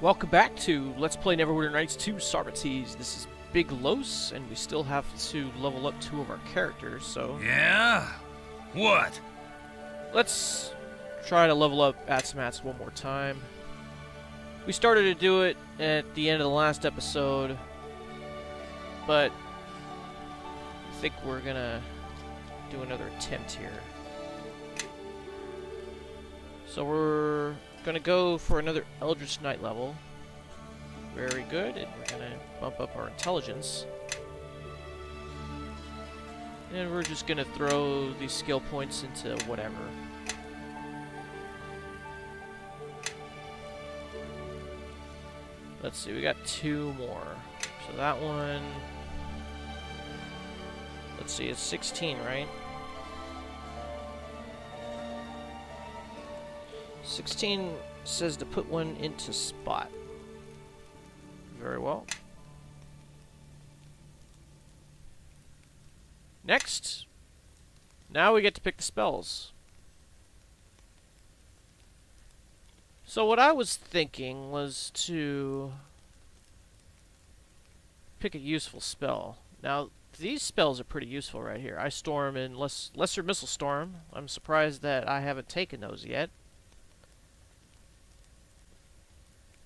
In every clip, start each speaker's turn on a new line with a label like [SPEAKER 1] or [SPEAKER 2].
[SPEAKER 1] Welcome back to Let's Play NWN2 Sarmates. This is Big Los, and we still have to level up 2 of our characters, so...
[SPEAKER 2] Yeah? What?
[SPEAKER 1] Let's try to level up Atsamaz one more time. We started to do it at the end of the last episode, but I think we're gonna do another attempt here. So we're gonna go for another Eldritch Knight level. Very good, and we're gonna bump up our intelligence. And we're just gonna throw these skill points into whatever. Let's see, we got 2 more. So that one... Let's see, it's 16, right? 16 says to put one into spot. Very well. Next, now we get to pick the spells. So what I was thinking was to pick a useful spell. Now, these spells are pretty useful right here. Ice Storm and Lesser Missile Storm. I'm surprised that I haven't taken those yet.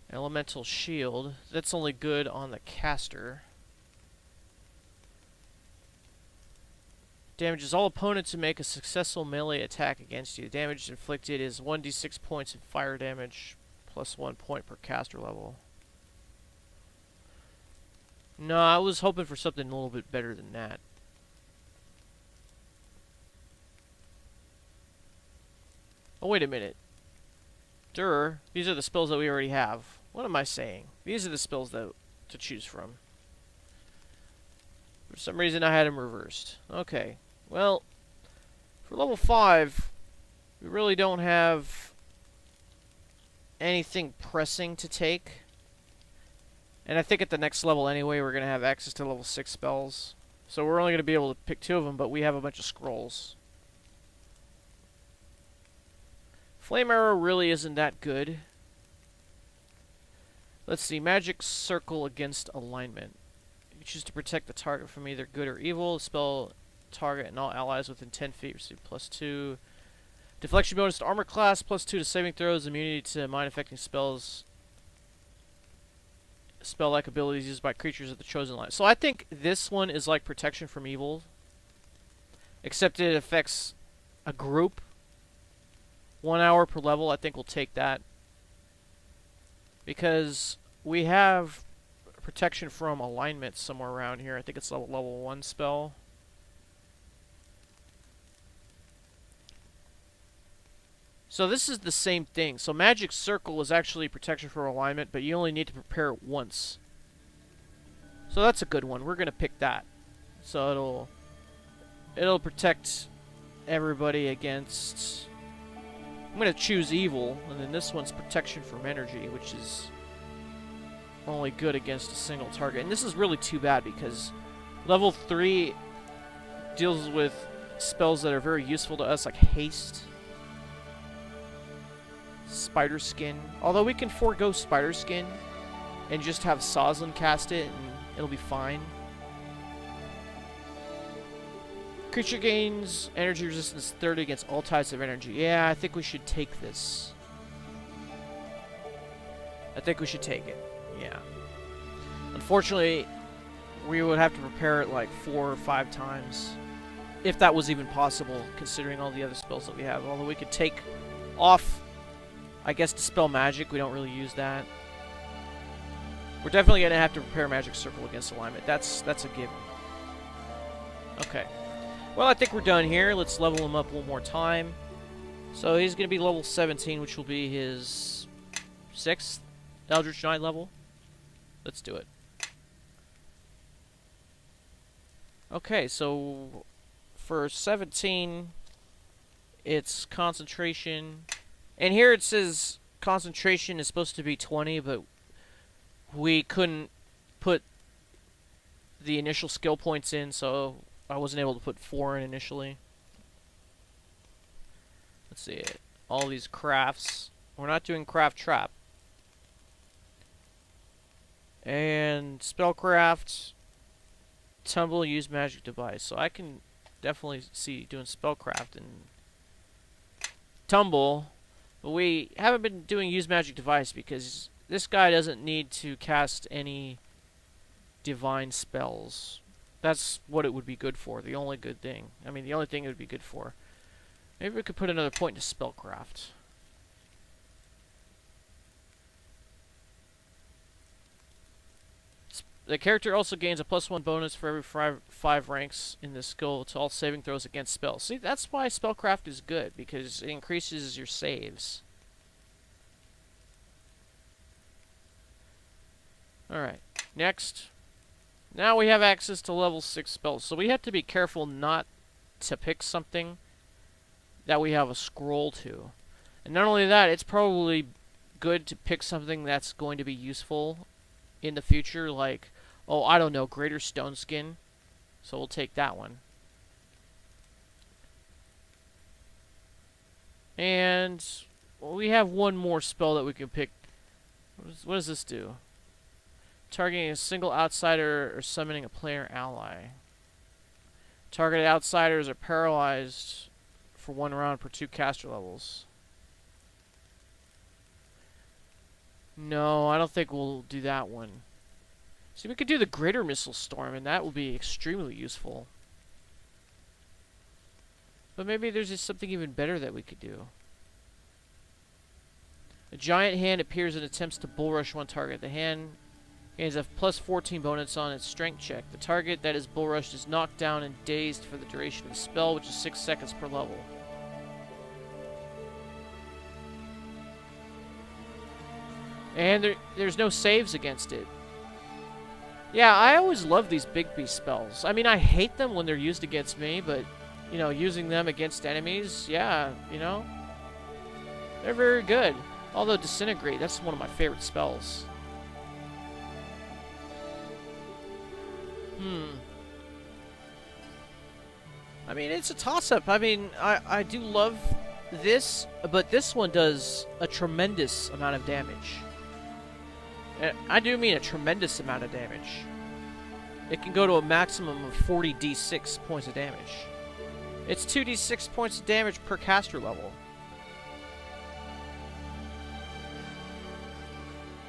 [SPEAKER 1] Elemental Shield. That's only good on the caster. Damages all opponents who make a successful melee attack against you. The damage inflicted is 1d6 points of fire damage, plus 1 point per caster level. No, I was hoping for something a little bit better than that. Oh, wait a minute. These are the spells that we already have. What am I saying? These are the spells that to choose from. For some reason I had them reversed. Okay. Well, for level 5, we really don't have anything pressing to take. And I think at the next level anyway, we're going to have access to level 6 spells. So we're only going to be able to pick 2 of them, but we have a bunch of scrolls. Flame Arrow really isn't that good. Let's see, Magic Circle against alignment. You choose to protect the target from either good or evil. Spell target and all allies within 10 feet receive +2. Deflection bonus to armor class, +2 to saving throws, immunity to mind-affecting spells. Spell-like abilities used by creatures of the chosen line. So I think this one is like protection from evil, except it affects a group. 1 hour per level, I think we'll take that. Because we have protection from alignment somewhere around here. I think it's a level 1 spell. So this is the same thing. So Magic Circle is actually protection from alignment, but you only need to prepare it once. So that's a good one. We're going to pick that. So it'll protect everybody against... I'm going to choose evil, and then this one's protection from energy, which is only good against a single target. And this is really too bad because level 3 deals with spells that are very useful to us, like haste, spider skin. Although we can forego spider skin and just have Soslan cast it, and it'll be fine. Creature gains energy resistance 30 against all types of energy. Yeah, I think we should take this. I think we should take it. Yeah. Unfortunately, we would have to prepare it like 4 or 5 times. If that was even possible, considering all the other spells that we have. Although we could take off, I guess, Dispel Magic. We don't really use that. We're definitely going to have to prepare Magic Circle against alignment. That's a given. Okay. Well, I think we're done here. Let's level him up one more time. So he's going to be level 17, which will be his 6th Eldritch Knight level. Let's do it. Okay, so for 17, it's concentration. And here it says concentration is supposed to be 20, but we couldn't put the initial skill points in, so I wasn't able to put 4 in initially. Let's see. All these crafts. We're not doing craft trap. And spellcraft, tumble, use magic device. So I can definitely see doing spellcraft and tumble, but we haven't been doing use magic device because this guy doesn't need to cast any divine spells. That's what it would be good for. The only good thing. I mean, the only thing it would be good for. Maybe we could put another point into spellcraft. The character also gains a +1 bonus for every five ranks in the skill to all saving throws against spells. See, that's why spellcraft is good, because it increases your saves. Alright, next. Now we have access to level 6 spells, so we have to be careful not to pick something that we have a scroll to. And not only that, it's probably good to pick something that's going to be useful in the future, like, oh, I don't know, Greater Stone Skin. So we'll take that one. And we have one more spell that we can pick. What does this do? Targeting a single outsider or summoning a player ally. Targeted outsiders are paralyzed for 1 round per 2 caster levels. No, I don't think we'll do that one. See, we could do the Greater Missile Storm, and that will be extremely useful. But maybe there's just something even better that we could do. A giant hand appears and attempts to bull rush one target. The hand gains a +14 bonus on its strength check. The target that is bull rushed is knocked down and dazed for the duration of the spell, which is 6 seconds per level. And there's no saves against it. Yeah, I always love these big beast spells. I mean, I hate them when they're used against me, but, you know, using them against enemies, yeah, you know, they're very good. Although Disintegrate, that's one of my favorite spells. I mean, it's a toss-up. I mean, I do love this, but this one does a tremendous amount of damage. I do mean a tremendous amount of damage. It can go to a maximum of 40 d6 points of damage. It's 2d6 points of damage per caster level.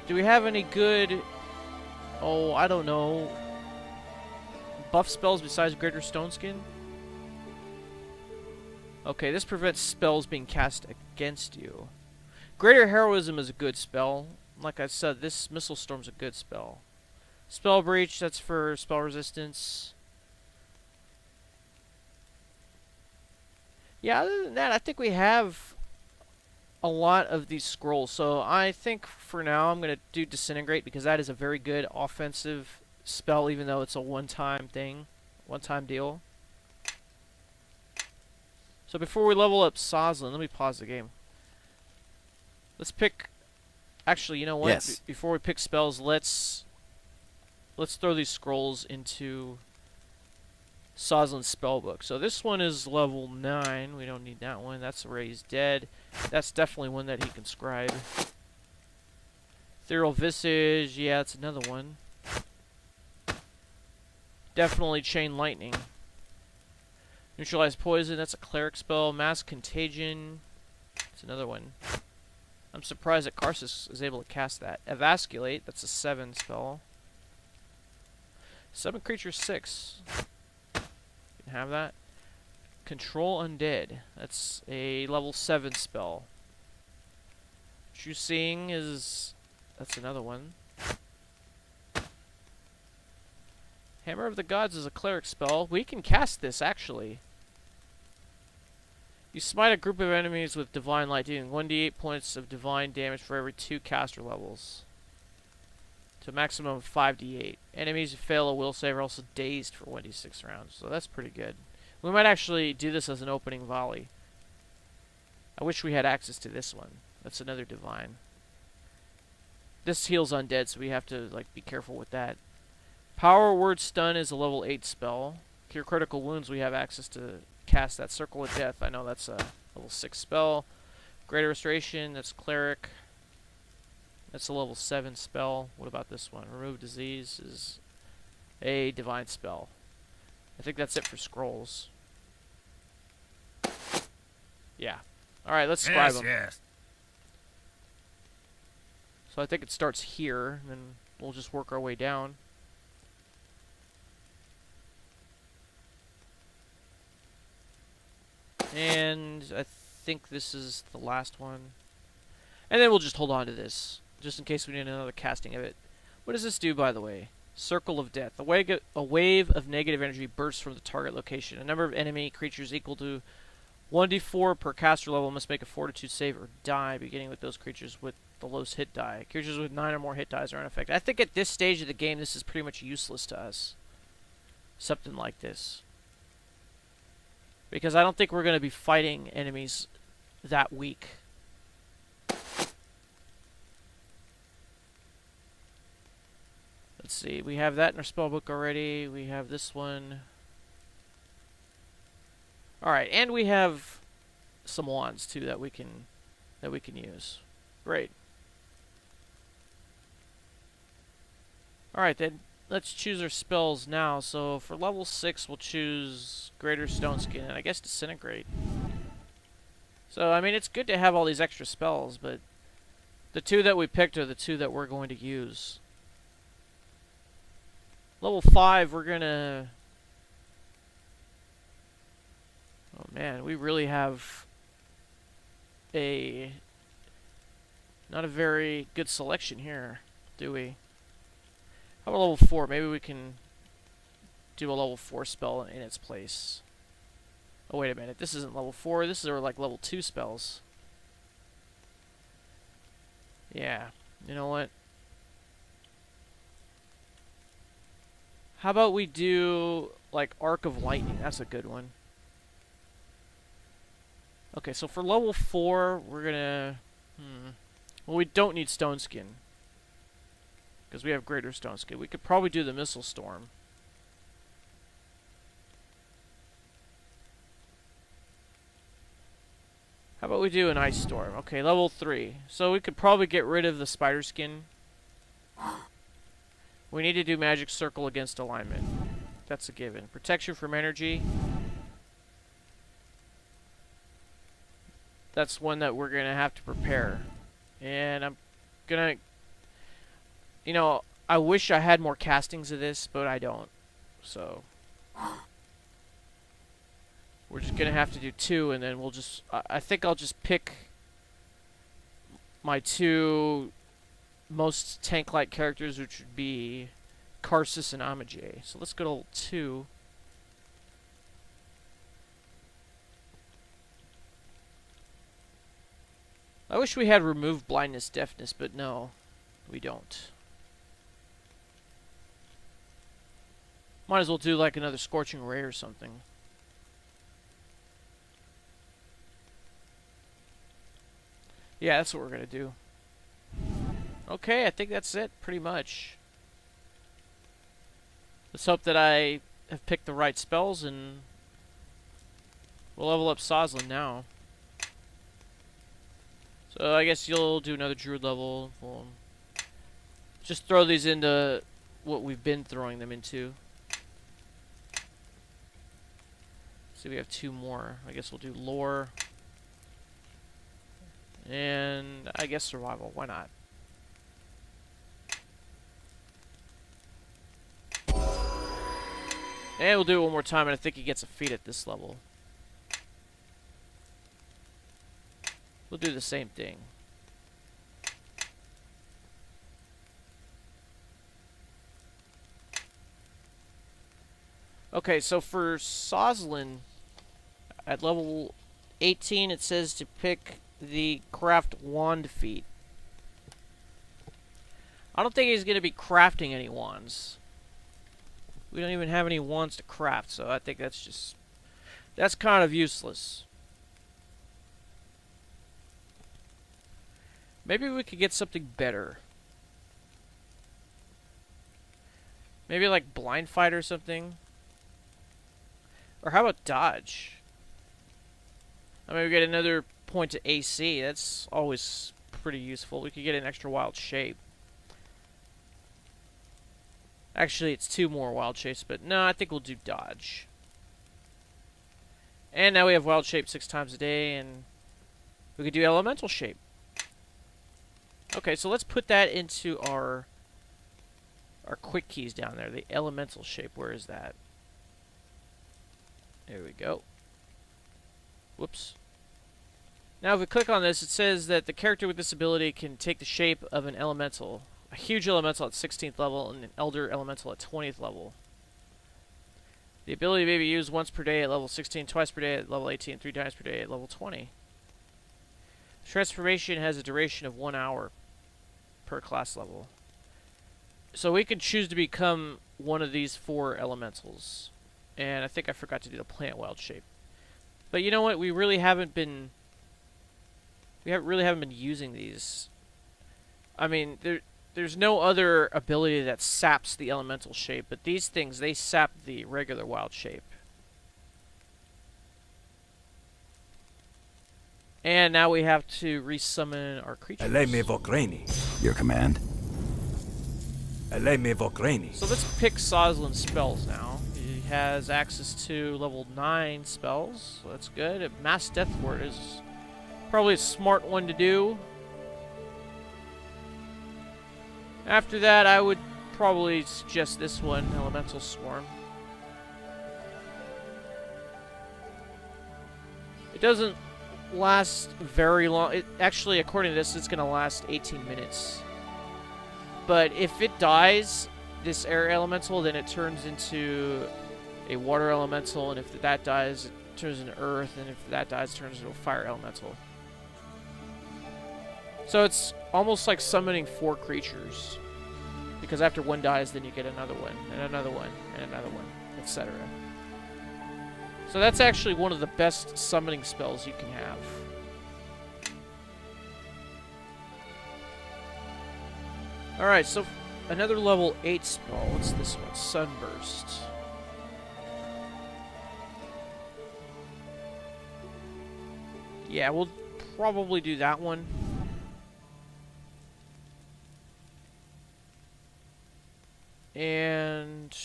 [SPEAKER 1] Do we have any good, oh, I don't know, buff spells besides Greater Stone Skin? Okay, this prevents spells being cast against you. Greater Heroism is a good spell. Like I said, this Missile Storm's a good spell. Spell Breach, that's for spell resistance. Yeah, other than that, I think we have a lot of these scrolls. So I think for now I'm going to do Disintegrate because that is a very good offensive spell, even though it's a one-time thing, one-time deal. So before we level up Soslan, let me pause the game. Let's pick... Actually, you know what?
[SPEAKER 3] Yes.
[SPEAKER 1] Before we pick spells, let's throw these scrolls into Soslan's spellbook. So this one is level 9. We don't need that one. That's Raised Dead. That's definitely one that he can scribe. Ethereal Visage. Yeah, it's another one. Definitely Chain Lightning. Neutralize Poison. That's a cleric spell. Mass Contagion. That's another one. I'm surprised that Karsus is able to cast that. Emasculate, that's a 7 spell. Summon creature 6. You can have that. Control Undead, that's a level 7 spell. True Seeing is... that's another one. Hammer of the Gods is a cleric spell. We can cast this, actually. You smite a group of enemies with Divine Light, dealing 1d8 points of divine damage for every 2 caster levels. To a maximum of 5d8. Enemies who fail a will save are also dazed for 1d6 rounds, so that's pretty good. We might actually do this as an opening volley. I wish we had access to this one. That's another divine. This heals undead, so we have to like be careful with that. Power Word Stun is a level 8 spell. Cure critical wounds, we have access to cast that. Circle of Death, I know that's a level 6 spell. Greater Restoration, that's cleric. That's a level 7 spell. What about this one? Remove disease is a divine spell. I think that's it for scrolls. Yeah. Alright, let's scribe them.
[SPEAKER 2] Yes.
[SPEAKER 1] So I think it starts here, and then we'll just work our way down. And I think this is the last one. And then we'll just hold on to this, just in case we need another casting of it. What does this do, by the way? Circle of Death. A wave of negative energy bursts from the target location. A number of enemy creatures equal to 1d4 per caster level must make a fortitude save or die, beginning with those creatures with the lowest hit die. Creatures with 9 or more hit dies are unaffected. I think at this stage of the game, this is pretty much useless to us. Something like this. Because I don't think we're going to be fighting enemies that weak. Let's see, we have that in our spellbook already. We have this one. Alright, and we have some wands too that we can use. Great. Alright then, let's choose our spells now. So for level 6 we'll choose Greater Stone Skin and I guess Disintegrate. So I mean it's good to have all these extra spells, but the two that we picked are the two that we're going to use. Level 5 we're gonna... Oh man, we really have not a very good selection here, do we? How about level 4? Maybe we can do a level 4 spell in its place. Oh wait a minute, this isn't level 4, this is like level 2 spells. Yeah, you know what? How about we do like Arc of Lightning? That's a good one. Okay, so for level 4, we're gonna... Well, we don't need Stone Skin. Because we have Greater Stone Skin. We could probably do the Missile Storm. How about we do an Ice Storm? Okay, level 3. So we could probably get rid of the Spider Skin. We need to do Magic Circle against alignment. That's a given. Protection from energy. That's one that we're going to have to prepare. And I'm going to... You know, I wish I had more castings of this, but I don't. So... We're just going to have to do 2, and then we'll just... I think I'll just pick my 2 most tank-like characters, which would be Karsus and Amajay. So let's go to level 2. I wish we had removed blindness, deafness, but no, we don't. Might as well do like another Scorching Ray or something. Yeah, that's what we're gonna do. Okay, I think that's it, pretty much. Let's hope that I have picked the right spells, and we'll level up Soslan now. So I guess you'll do another Druid level. We'll just throw these into what we've been throwing them into. See, we have 2 more. I guess we'll do Lore. And I guess Survival. Why not? And we'll do it one more time, and I think he gets a feat at this level. We'll do the same thing. Okay, so for Soslan, at level 18, it says to pick the Craft Wand feat. I don't think he's going to be crafting any wands. We don't even have any wands to craft, so I think that's just... That's kind of useless. Maybe we could get something better. Maybe like Blind Fight or something. Or how about Dodge? I mean, we get another point to AC. That's always pretty useful. We could get an extra wild shape. Actually, it's 2 more wild shapes, but no, I think we'll do dodge. And now we have wild shape 6 times a day, and we could do elemental shape. Okay, so let's put that into our quick keys down there. The elemental shape, where is that? There we go. Whoops. Now if we click on this, it says that the character with this ability can take the shape of an elemental. A huge elemental at 16th level and an elder elemental at 20th level. The ability may be used once per day at level 16, twice per day at level 18, 3 times per day at level 20. Transformation has a duration of 1 hour per class level. So we can choose to become one of these 4 elementals. And I think I forgot to do the plant wild shape. But you know what? We really haven't been using these. I mean, there's no other ability that saps the elemental shape, but these things, they sap the regular wild shape. And now we have to resummon our creatures.
[SPEAKER 3] Your command?
[SPEAKER 1] So let's pick Soslan's spells now. He has access to level 9 spells, so that's good. Mass Death Ward is probably a smart one to do. After that, I would probably suggest this one, Elemental Swarm. It doesn't last very long. Actually, according to this, it's going to last 18 minutes. But if it dies, this air elemental, then it turns into a water elemental, and if that dies, it turns into earth, and if that dies, it turns into a fire elemental. So it's almost like summoning 4 creatures. Because after one dies, then you get another one, and another one, and another one, etc. So that's actually one of the best summoning spells you can have. Alright, so another level 8 spell. What's this one? Sunburst. Yeah, we'll probably do that one. And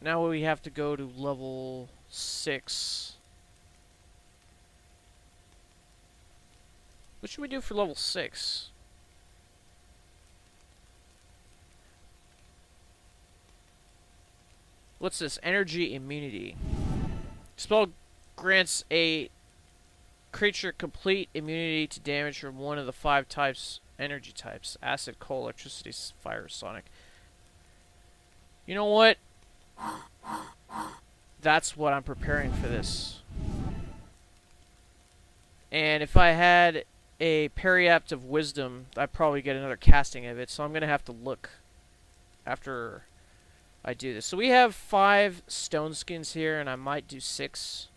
[SPEAKER 1] now we have to go to level 6. What should we do for level 6? What's this? Energy immunity. Spell grants a creature complete immunity to damage from one of the 5 energy types. Acid, cold, electricity, fire, sonic. You know what? That's what I'm preparing for this. And if I had a Periapt of Wisdom, I'd probably get another casting of it. So I'm going to have to look after I do this. So we have 5 stone skins here, and I might do 6.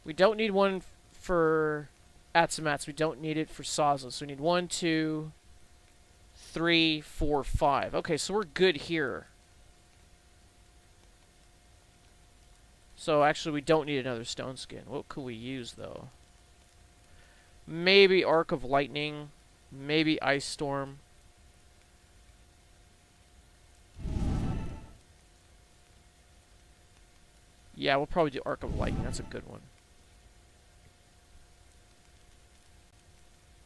[SPEAKER 1] We don't need one for Atsamaz. We don't need it for Soslan. So we need 1, 2, 3, 4, 5. Okay, so we're good here. So actually we don't need another stone skin. What could we use though? Maybe Arc of Lightning. Maybe Ice Storm. Yeah, we'll probably do Arc of Lightning. That's a good one.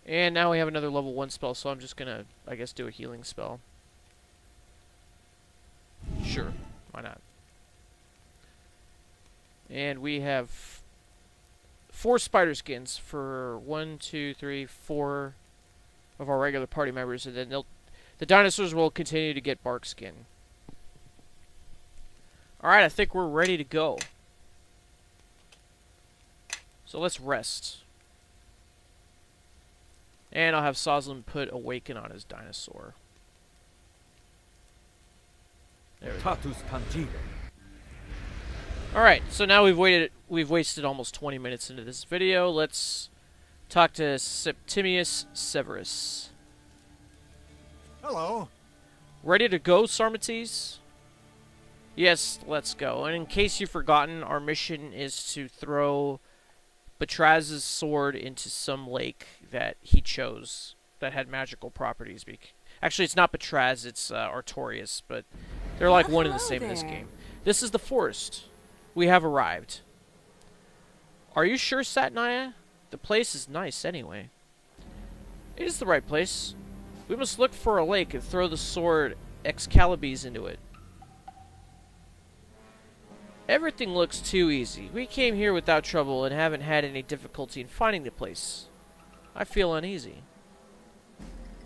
[SPEAKER 1] And now we have another level 1 spell, so I'm just gonna, I guess, do a healing spell. Sure, why not? And we have 4 spider skins for 1, 2, 3, 4 of our regular party members, and then the dinosaurs will continue to get bark skin. Alright, I think we're ready to go. So let's rest. And I'll have Soslan put Awaken on his dinosaur. There we go. Alright, so now we've wasted almost 20 minutes into this video. Let's talk to Septimius Severus.
[SPEAKER 4] Hello.
[SPEAKER 1] Ready to go, Sarmates? Yes, let's go. And in case you've forgotten, our mission is to throw Batraz's sword into some lake that he chose that had magical properties. Actually, it's not Batraz, it's Artorius, but they're like one and the same in this game. This is the forest. We have arrived. Are you sure, Satnaya? The place is nice anyway. It is the right place. We must look for a lake and throw the sword Exkalabes into it. Everything looks too easy. We came here without trouble and haven't had any difficulty in finding the place. I feel uneasy.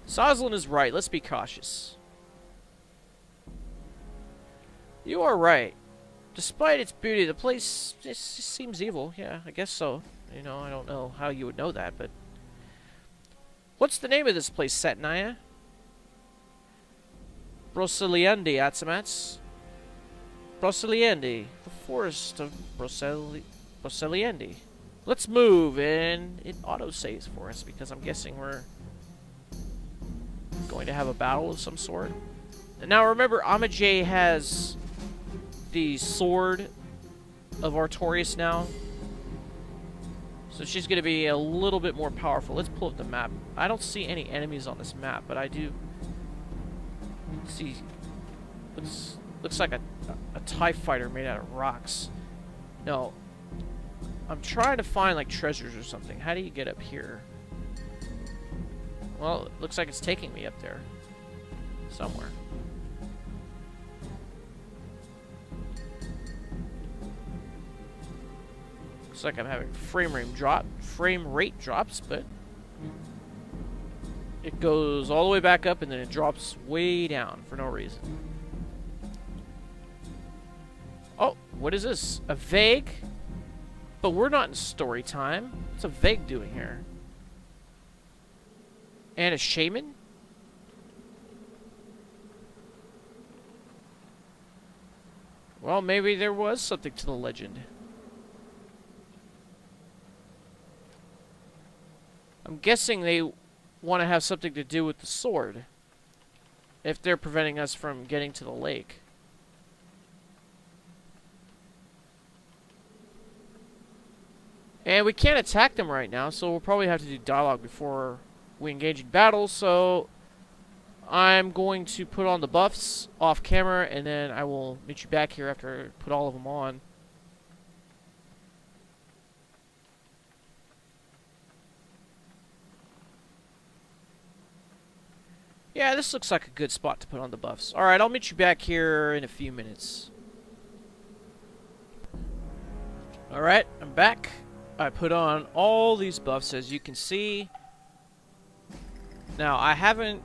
[SPEAKER 1] Soslan is right. Let's be cautious. You are right. Despite its beauty, the place just seems evil. Yeah, I guess so. You know, I don't know how you would know that, but... What's the name of this place, Satnaya? Broceliande, Atsamaz. Broceliande. The forest of Broceliande. Let's move, and it auto-saves for us, because I'm guessing we're going to have a battle of some sort. And now remember, Amajay has the sword of Artorius now. So she's going to be a little bit more powerful. Let's pull up the map. I don't see any enemies on this map, but I do see... Looks like a TIE fighter made out of rocks. No. I'm trying to find, like, treasures or something. How do you get up here? Well, it looks like it's taking me up there. Somewhere. Looks like I'm having frame rate drops, but it goes all the way back up and then it drops way down for no reason. Oh, what is this? A Vaig? But we're not in story time. What's a Vaig doing here? And a Shaman? Well, maybe there was something to the legend. I'm guessing they want to have something to do with the sword. If they're preventing us from getting to the lake. And we can't attack them right now, so we'll probably have to do dialogue before we engage in battle, so I'm going to put on the buffs off camera, and then I will meet you back here after I put all of them on. Yeah, this looks like a good spot to put on the buffs. Alright, I'll meet you back here in a few minutes. Alright, I'm back. I put on all these buffs, as you can see. Now, I haven't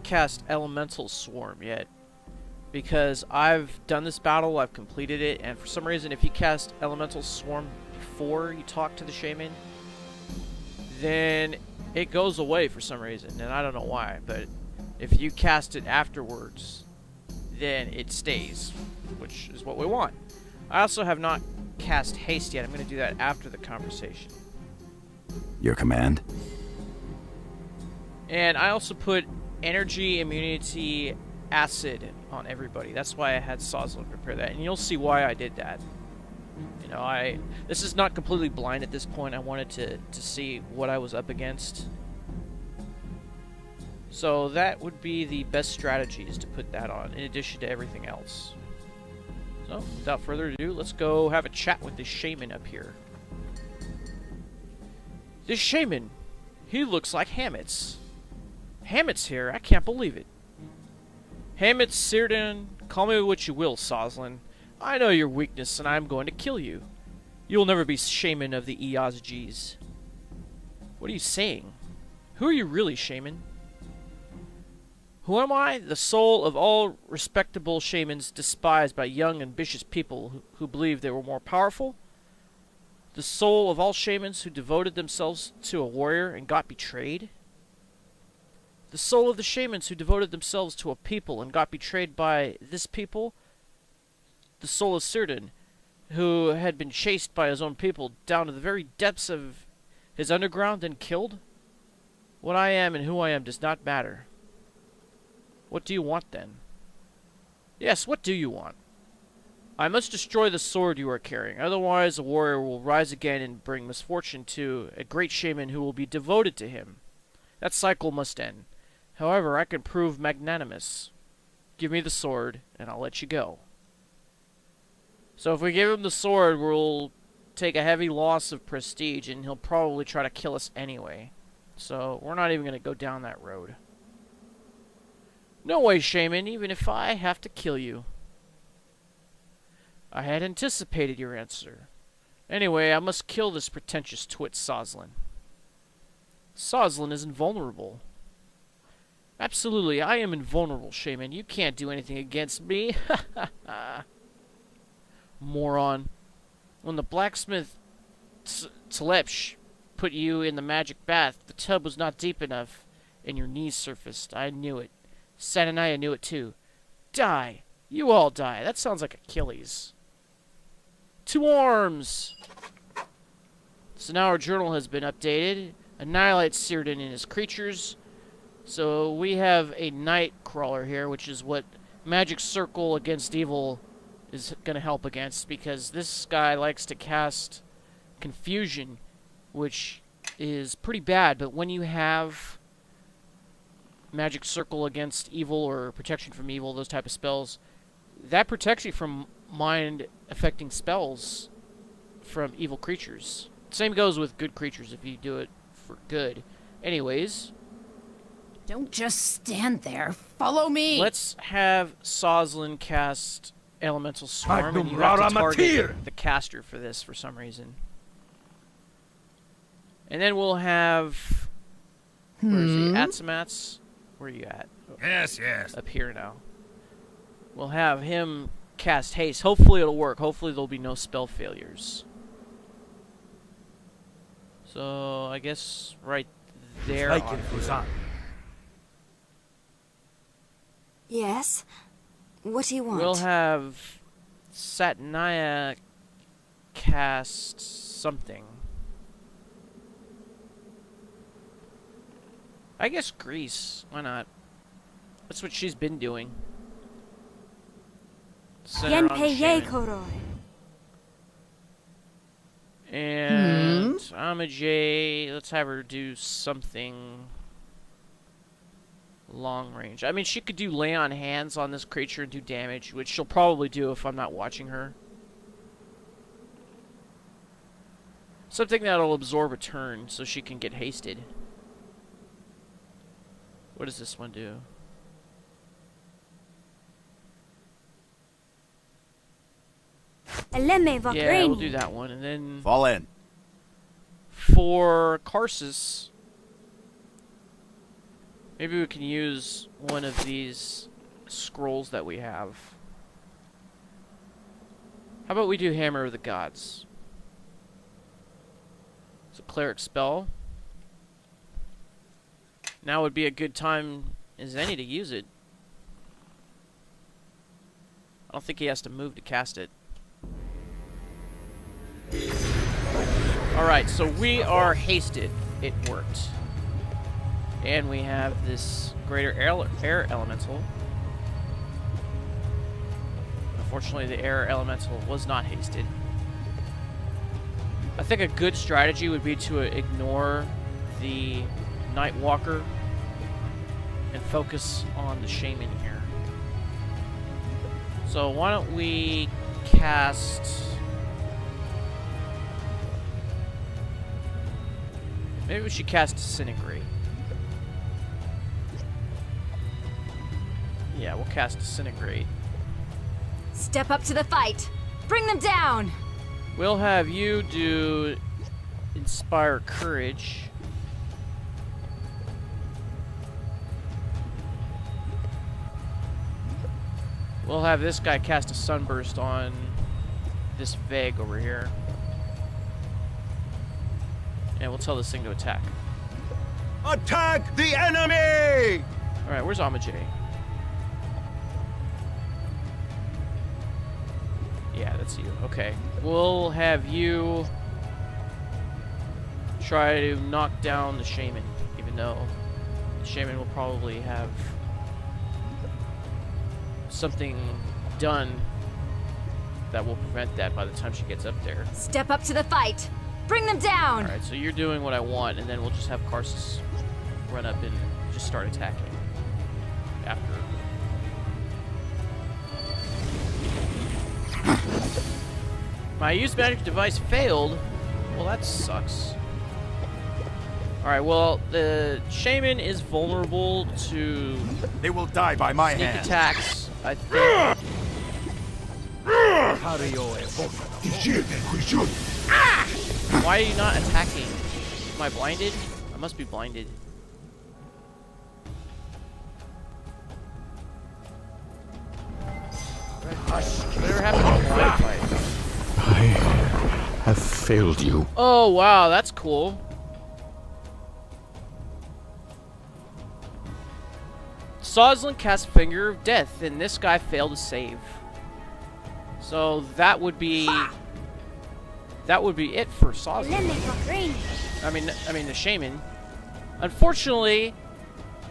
[SPEAKER 1] cast Elemental Swarm yet, because I've done this battle, I've completed it, and for some reason, if you cast Elemental Swarm before you talk to the Shaman, then it goes away for some reason, and I don't know why, but if you cast it afterwards, then it stays, which is what we want. I also have not cast Haste yet. I'm going to do that after the conversation.
[SPEAKER 3] Your command?
[SPEAKER 1] And I also put Energy, Immunity, Acid on everybody. That's why I had Soslan prepare that, and you'll see why I did that. You know, this is not completely blind at this point. I wanted to see what I was up against. So that would be the best strategy, is to put that on, in addition to everything else. So, without further ado, let's go have a chat with this Shaman up here. This Shaman, he looks like Hamytz. Hamytz here? I can't believe it. Hamytz, Syrdon, call me what you will, Soslan. I know your weakness, and I'm going to kill you. You'll never be Shaman of the Eosgs. What are you saying? Who are you really, Shaman? Who am I? The soul of all respectable shamans, despised by young, ambitious people who believed they were more powerful. The soul of all shamans who devoted themselves to a warrior and got betrayed. The soul of the shamans who devoted themselves to a people and got betrayed by this people. The soul of Syrdon, who had been chased by his own people down to the very depths of his underground and killed. What I am and who I am does not matter. What do you want, then? Yes, what do you want? I must destroy the sword you are carrying, otherwise a warrior will rise again and bring misfortune to a great shaman who will be devoted to him. That cycle must end. However, I can prove magnanimous. Give me the sword, and I'll let you go. So if we give him the sword, we'll take a heavy loss of prestige, and he'll probably try to kill us anyway. So we're not even going to go down that road. No way, shaman, even if I have to kill you. I had anticipated your answer. Anyway, I must kill this pretentious twit Soslan. Soslan is invulnerable. Absolutely, I am invulnerable, shaman. You can't do anything against me. Moron. When the blacksmith Tlepsh put you in the magic bath, the tub was not deep enough, and your knees surfaced. I knew it. Satanaya knew it too. Die! You all die. That sounds like Achilles. To arms! So now our journal has been updated. Annihilate Syrdon and his creatures. So we have a Nightcrawler here, which is what Magic Circle against Evil is going to help against, because this guy likes to cast Confusion, which is pretty bad, but when you have Magic Circle against Evil or Protection from Evil, those type of spells, that protects you from mind-affecting spells from evil creatures. Same goes with good creatures if you do it for good. Anyways,
[SPEAKER 4] Don't just stand there. Follow me.
[SPEAKER 1] let's have Soslan cast Elemental Swarm, and you have to target the caster for this for some reason. And then we'll have... Where is he? Atsamaz? Where are you at?
[SPEAKER 2] Yes, yes.
[SPEAKER 1] Up here now. We'll have him cast haste. Hopefully it'll work. Hopefully there'll be no spell failures. So I guess right there.
[SPEAKER 5] Yes? What do you want?
[SPEAKER 1] We'll have Satanaya cast something. I guess Grease. Why not? That's what she's been doing. Send her on the shaman. And Amajay, let's have her do something long range. I mean, she could do lay on hands on this creature and do damage, which she'll probably do if I'm not watching her. Something that'll absorb a turn so she can get hasted. What does this one do? Yeah, we'll do that one. And then
[SPEAKER 3] Fall in.
[SPEAKER 1] for Karsus, maybe we can use one of these scrolls that we have. How about we do Hammer of the Gods? It's a cleric spell. Now would be a good time as any to use it. I don't think he has to move to cast it. Alright, so we are hasted. It worked. And we have this greater air elemental. Unfortunately, the air elemental was not hasted. I think a good strategy would be to ignore the Nightwalker and focus on the Shaman here. So why don't we cast... Maybe we should cast Disintegrate. Yeah, we'll cast Disintegrate.
[SPEAKER 4] Step up to the fight. Bring them down.
[SPEAKER 1] We'll have you do Inspire Courage. We'll have this guy cast a Sunburst on this Vaig over here. And we'll tell this thing to attack.
[SPEAKER 6] Attack the enemy!
[SPEAKER 1] Alright, where's Amajay? Yeah, that's you. Okay. We'll have you try to knock down the Shaman, even though the Shaman will probably have something done that will prevent that by the time she gets up there.
[SPEAKER 4] Step up to the fight. Bring them down.
[SPEAKER 1] Alright, so you're doing what I want, and then we'll just have Karsus run up and just start attacking after. My use magic device failed. Well, that sucks. Alright, well, the Shaman is vulnerable to
[SPEAKER 6] They will die by my
[SPEAKER 1] sneak
[SPEAKER 6] hand.
[SPEAKER 1] attacks, I think. Why are you not attacking? Am I blinded? I must be blinded. Whatever happened to the blind fight?
[SPEAKER 7] I have failed you.
[SPEAKER 1] Oh, wow, that's cool. Soslan cast Finger of Death, and this guy failed to save. So that would be it for Soslan. I mean the Shaman. Unfortunately,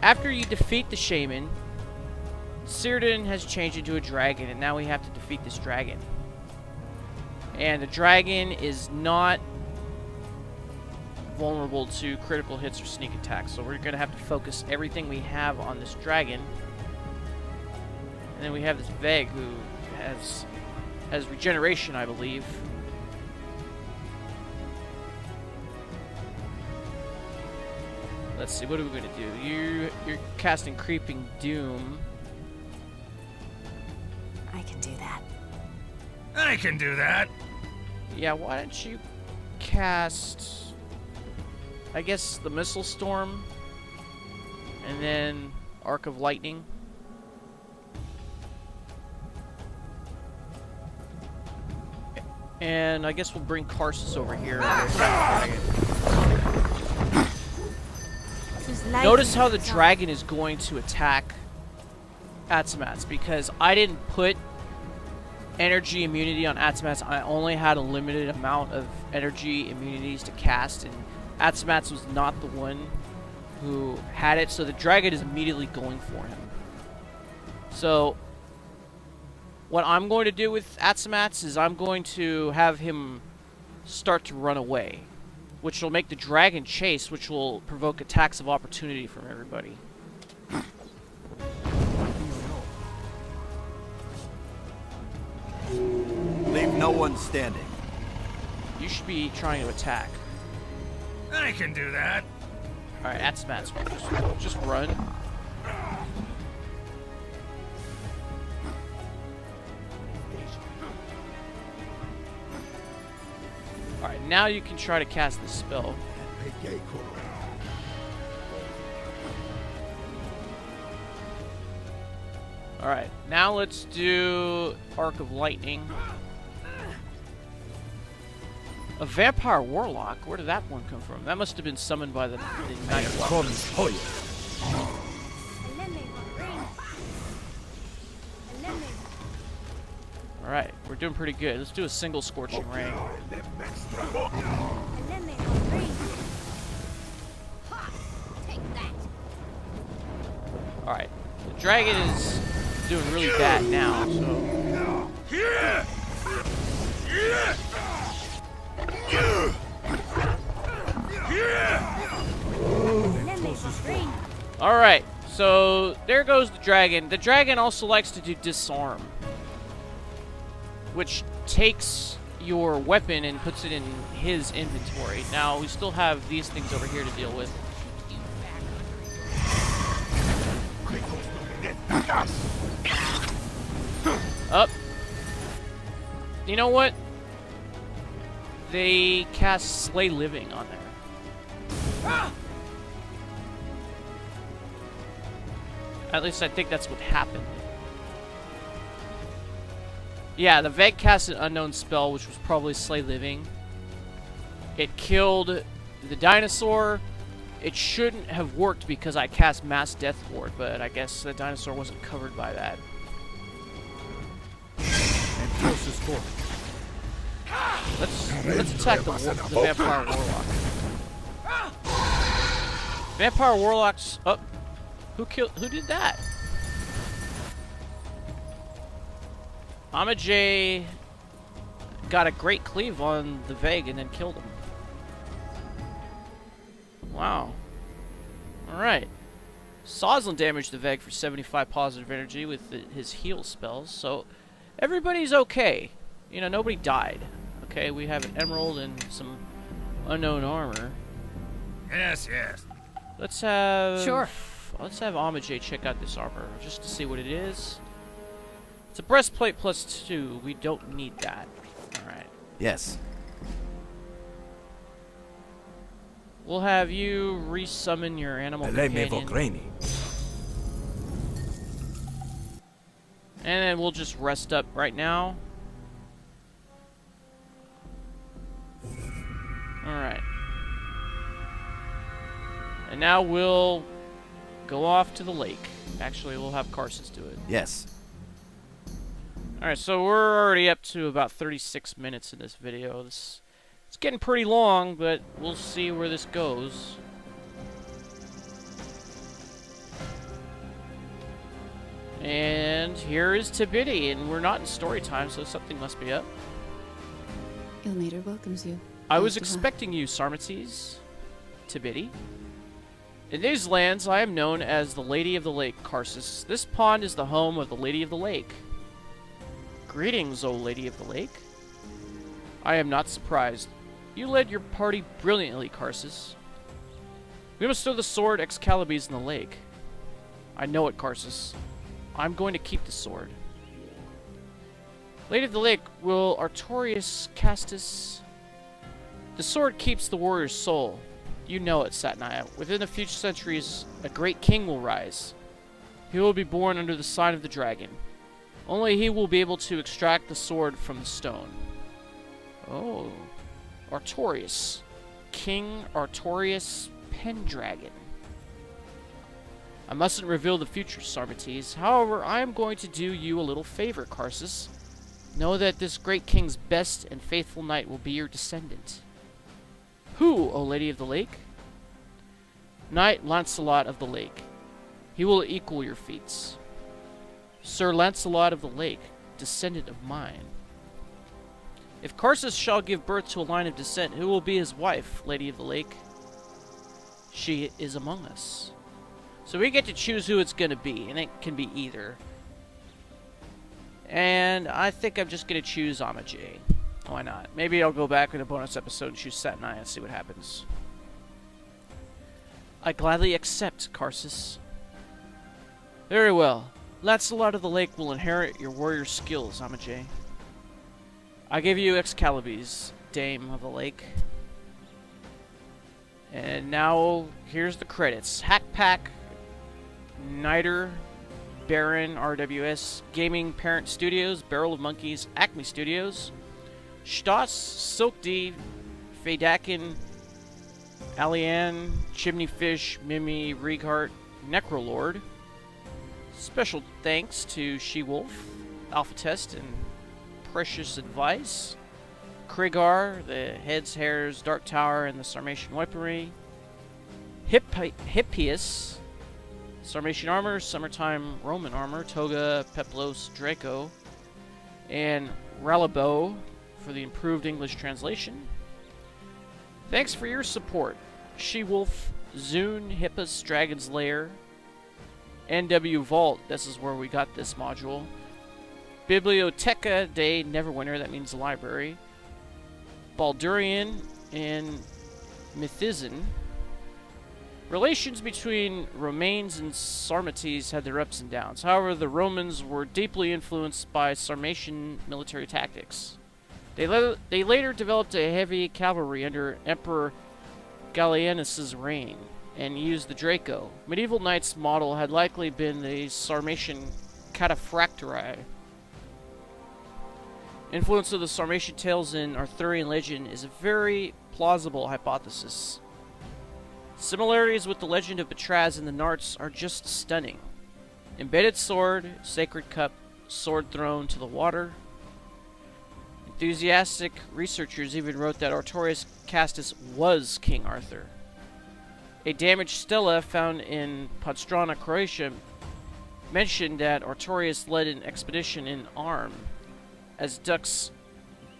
[SPEAKER 1] after you defeat the Shaman, Syrdon has changed into a dragon, and now we have to defeat this dragon. And the dragon is not vulnerable to critical hits or sneak attacks, so we're going to have to focus everything we have on this dragon. And then we have this Vaig, who has regeneration, I believe. Let's see, what are we going to do? You're casting Creeping Doom.
[SPEAKER 5] I can do that.
[SPEAKER 2] I can do that.
[SPEAKER 1] Yeah, why don't you cast, I guess, the Missile Storm, and then Arc of Lightning. And I guess we'll bring Karsus over here. Notice how the dragon is going to attack Atsamaz, because I didn't put energy immunity on Atsamaz. I only had a limited amount of energy immunities to cast, and Atsamaz was not the one who had it, so the dragon is immediately going for him. So what I'm going to do with Atsamaz is I'm going to have him start to run away, which will make the dragon chase, which will provoke attacks of opportunity from everybody.
[SPEAKER 6] Leave no one standing.
[SPEAKER 1] You should be trying to attack.
[SPEAKER 2] I can do that.
[SPEAKER 1] Alright, Atsamaz, just run. Alright, now you can try to cast the spell. Alright, now let's do Arc of Lightning. A Vampire Warlock? Where did that one come from? That must have been summoned by the Nightwalker. Alright, we're doing pretty good. Let's do a single Scorching Ray. Alright, the dragon is doing really bad now, so... Alright, so there goes the dragon. The dragon also likes to do Disarm, which takes your weapon and puts it in his inventory. Now, we still have these things over here to deal with. Up. You know what? They cast Slay Living on there. At least I think that's what happened. Yeah, the Vaig cast an unknown spell, which was probably Slay Living. It killed the dinosaur. It shouldn't have worked because I cast Mass Death Ward, but I guess the dinosaur wasn't covered by that. Let's attack the Vampire Warlock. Vampire Warlocks. Oh, who did that? Amajay got a great cleave on the Vaig and then killed him. Wow. Alright. Soslan damaged the Vaig for 75 positive energy with his heal spells, so everybody's okay. You know, nobody died. Okay, we have an emerald and some unknown armor.
[SPEAKER 2] Yes, yes.
[SPEAKER 1] Let's have...
[SPEAKER 4] Sure.
[SPEAKER 1] Let's have Amajay check out this armor, just to see what it is. It's a breastplate plus 2. We don't need that. Alright.
[SPEAKER 6] Yes.
[SPEAKER 1] We'll have you resummon your animal companion. And then we'll just rest up right now. Alright. And now we'll go off to the lake. Actually, we'll have Carsus do it.
[SPEAKER 6] Yes.
[SPEAKER 1] Alright, so we're already up to about 36 minutes in this video. It's getting pretty long, but we'll see where this goes. And here is Tabidi, and we're not in story time, so something must be up.
[SPEAKER 8] Ilmater welcomes you.
[SPEAKER 1] I was expecting you, Sarmates. Tabidi. In these lands, I am known as the Lady of the Lake, Carsus. This pond is the home of the Lady of the Lake. Greetings, O Lady of the Lake. I am not surprised. You led your party brilliantly, Carsus. We must throw the sword Exkalabes in the lake. I know it, Carsus. I'm going to keep the sword. Lady of the Lake, will Artorius cast us? The sword keeps the warrior's soul. You know it, Satnaya. Within the future centuries, a great king will rise. He will be born under the sign of the dragon. Only he will be able to extract the sword from the stone. Oh. Artorius. King Artorius Pendragon. I mustn't reveal the future, Sarmates. However, I am going to do you a little favor, Carsus. Know that this great king's best and faithful knight will be your descendant. Who, O Lady of the Lake? Knight Lancelot of the Lake. He will equal your feats. Sir Lancelot of the Lake, descendant of mine. If Carsus shall give birth to a line of descent, who will be his wife, Lady of the Lake? She is among us. So we get to choose who it's going to be, and it can be either. And I think I'm just going to choose Amajay. Why not? Maybe I'll go back in a bonus episode and choose Satnaya and see what happens. I gladly accept, Carsus. Very well. Lancelot of the Lake will inherit your warrior skills, Amajay. I give you Exkalabes, Dame of the Lake. And now, here's the credits. Hackpack, Niter, Baron, RWS, Gaming Parent Studios, Barrel of Monkeys, Acme Studios, Stoss, Silk D, Fadakin, Alian, Chimney Fish, Mimi, Reghart, Necrolord. Special thanks to She-Wolf, Alpha Test, and Precious Advice, Krigar, the Heads, Hairs, Dark Tower, and the Sarmatian Weaponry, Hippias, Sarmatian Armor, Summertime Roman Armor, Toga, Peplos, Draco, and Ralabo for the improved English translation. Thanks for your support. She-Wolf, Zune, Hippus, Dragon's Lair, NW Vault, this is where we got this module. Biblioteca de Neverwinter, that means library. Baldurian and Mythizin. Relations between Romanes and Sarmates had their ups and downs. However, the Romans were deeply influenced by Sarmatian military tactics. They later developed a heavy cavalry under Emperor Gallienus' reign and used the Draco. Medieval Knights' model had likely been the Sarmatian cataphractii. Influence of the Sarmatian tales in Arthurian legend is a very plausible hypothesis. Similarities with the legend of Batraz and the Narts are just stunning. Embedded sword, sacred cup, sword thrown to the water. Enthusiastic researchers even wrote that Artorius Castus was King Arthur. A damaged stela found in Podstrana, Croatia, mentioned that Artorius led an expedition in arm as Dux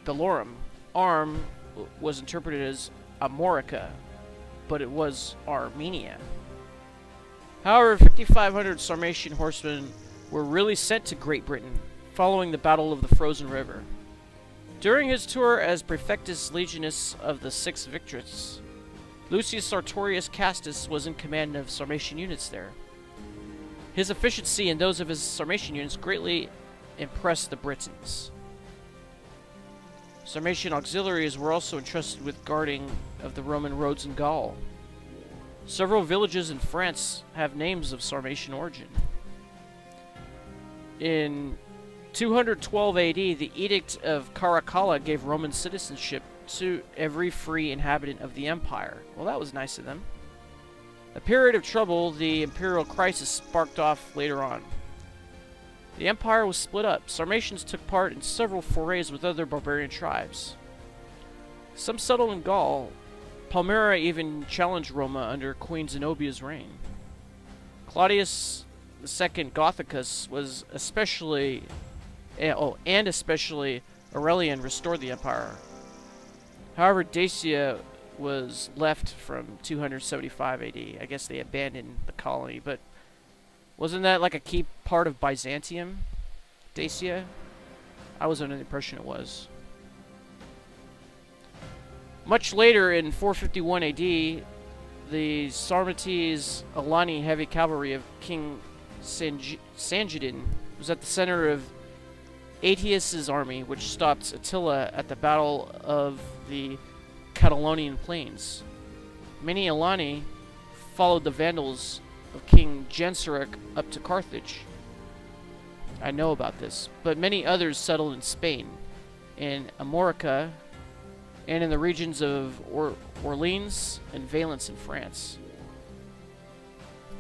[SPEAKER 1] Bellorum. Arm was interpreted as Amorica, but it was Armenia. However, 5,500 Sarmatian horsemen were really sent to Great Britain following the Battle of the Frozen River. During his tour as Praefectus Legionis of the Sixth Victrix, Lucius Artorius Castus was in command of Sarmatian units there. His efficiency and those of his Sarmatian units greatly impressed the Britons. Sarmatian auxiliaries were also entrusted with guarding of the Roman roads in Gaul. Several villages in France have names of Sarmatian origin. In 212 AD, the Edict of Caracalla gave Roman citizenship to every free inhabitant of the empire. Well, that was nice of them. A period of trouble, the imperial crisis, sparked off later on. The empire was split up. Sarmatians took part in several forays with other barbarian tribes. Some settled in Gaul. Palmyra even challenged Roma under Queen Zenobia's reign. Claudius II Gothicus was especially Aurelian restored the empire. However, Dacia was left from 275 AD. I guess they abandoned the colony, but wasn't that like a key part of Byzantium? Dacia? I was under the impression it was. Much later, in 451 AD, the Sarmates Alani heavy cavalry of King Sanjidin was at the center of Aetius's army, which stopped Attila at the Battle of the Catalonian Plains. Many Alani followed the Vandals of King Genseric up to Carthage. I know about this, but many others settled in Spain, in Amorica, and in the regions of Orleans and Valence in France.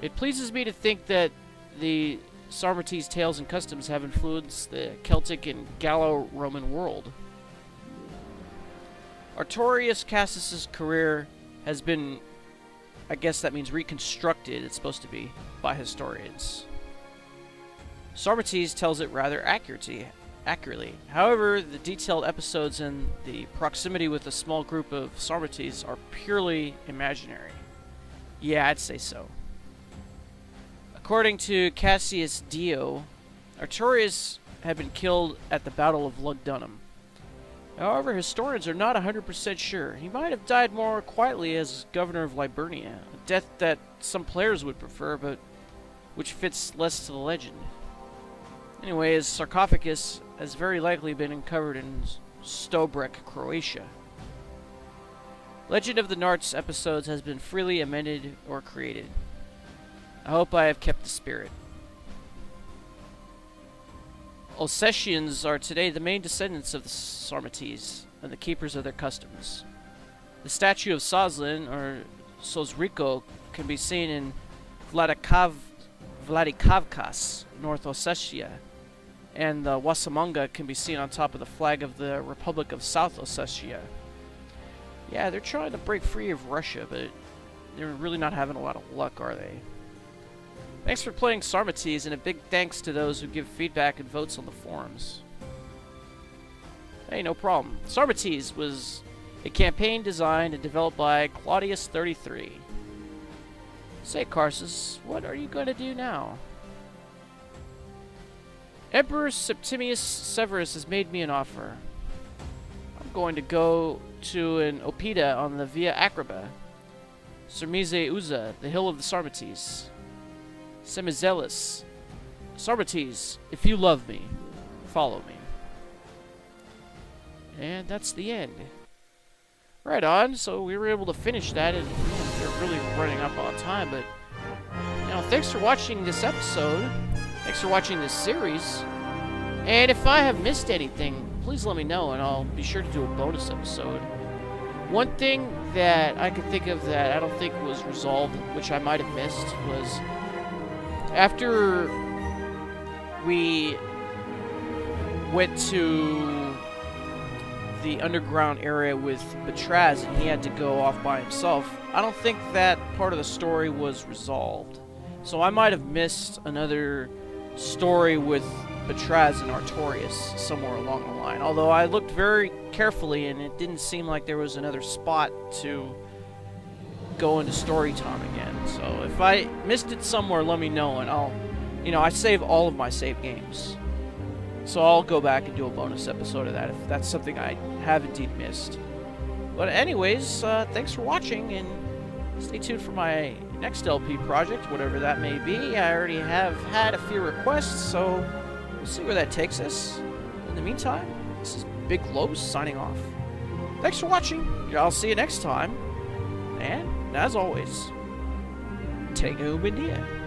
[SPEAKER 1] It pleases me to think that the Sarmates tales and customs have influenced the Celtic and Gallo-Roman world. Artorius Cassus's career has been, I guess that means reconstructed, it's supposed to be, by historians. Sarmates tells it rather accurately. However, the detailed episodes and the proximity with a small group of Sarmates are purely imaginary. Yeah, I'd say so. According to Cassius Dio, Artorius had been killed at the Battle of Lugdunum. However, historians are not 100% sure. He might have died more quietly as governor of Liburnia, a death that some players would prefer, but which fits less to the legend. Anyway, his sarcophagus has very likely been uncovered in Stobrek, Croatia. Legend of the Narts episodes has been freely amended or created. I hope I have kept the spirit. Ossetians are today the main descendants of the Sarmates and the keepers of their customs. The statue of Soslan, or Sosrico, can be seen in Vladikavkaz, North Ossetia, and the Wasamanga can be seen on top of the flag of the Republic of South Ossetia. Yeah, they're trying to break free of Russia, but they're really not having a lot of luck, are they? Thanks for playing Sarmates, and a big thanks to those who give feedback and votes on the forums. Hey, no problem. Sarmates was a campaign designed and developed by Claudius 33. Say, Carsus, what are you going to do now? Emperor Septimius Severus has made me an offer. I'm going to go to an Opida on the Via Acraba. Sermize Uza, the hill of the Sarmates. Semizelis. Sarmates, if you love me, follow me. And that's the end. Right on, so we were able to finish that, and they're really running up on time, but thanks for watching this episode. Thanks for watching this series. And if I have missed anything, please let me know, and I'll be sure to do a bonus episode. One thing that I could think of that I don't think was resolved, which I might have missed, was after we went to the underground area with Batraz and he had to go off by himself, I don't think that part of the story was resolved. So I might have missed another story with Batraz and Artorius somewhere along the line. Although I looked very carefully and it didn't seem like there was another spot to go into story time again. So if I missed it somewhere, let me know, and I'll, I save all of my save games. So I'll go back and do a bonus episode of that if that's something I have indeed missed. But anyways, thanks for watching, and stay tuned for my next LP project, whatever that may be. I already have had a few requests, so we'll see where that takes us. In the meantime, this is Big Los signing off. Thanks for watching. I'll see you next time. And, as always, take a Ubandia.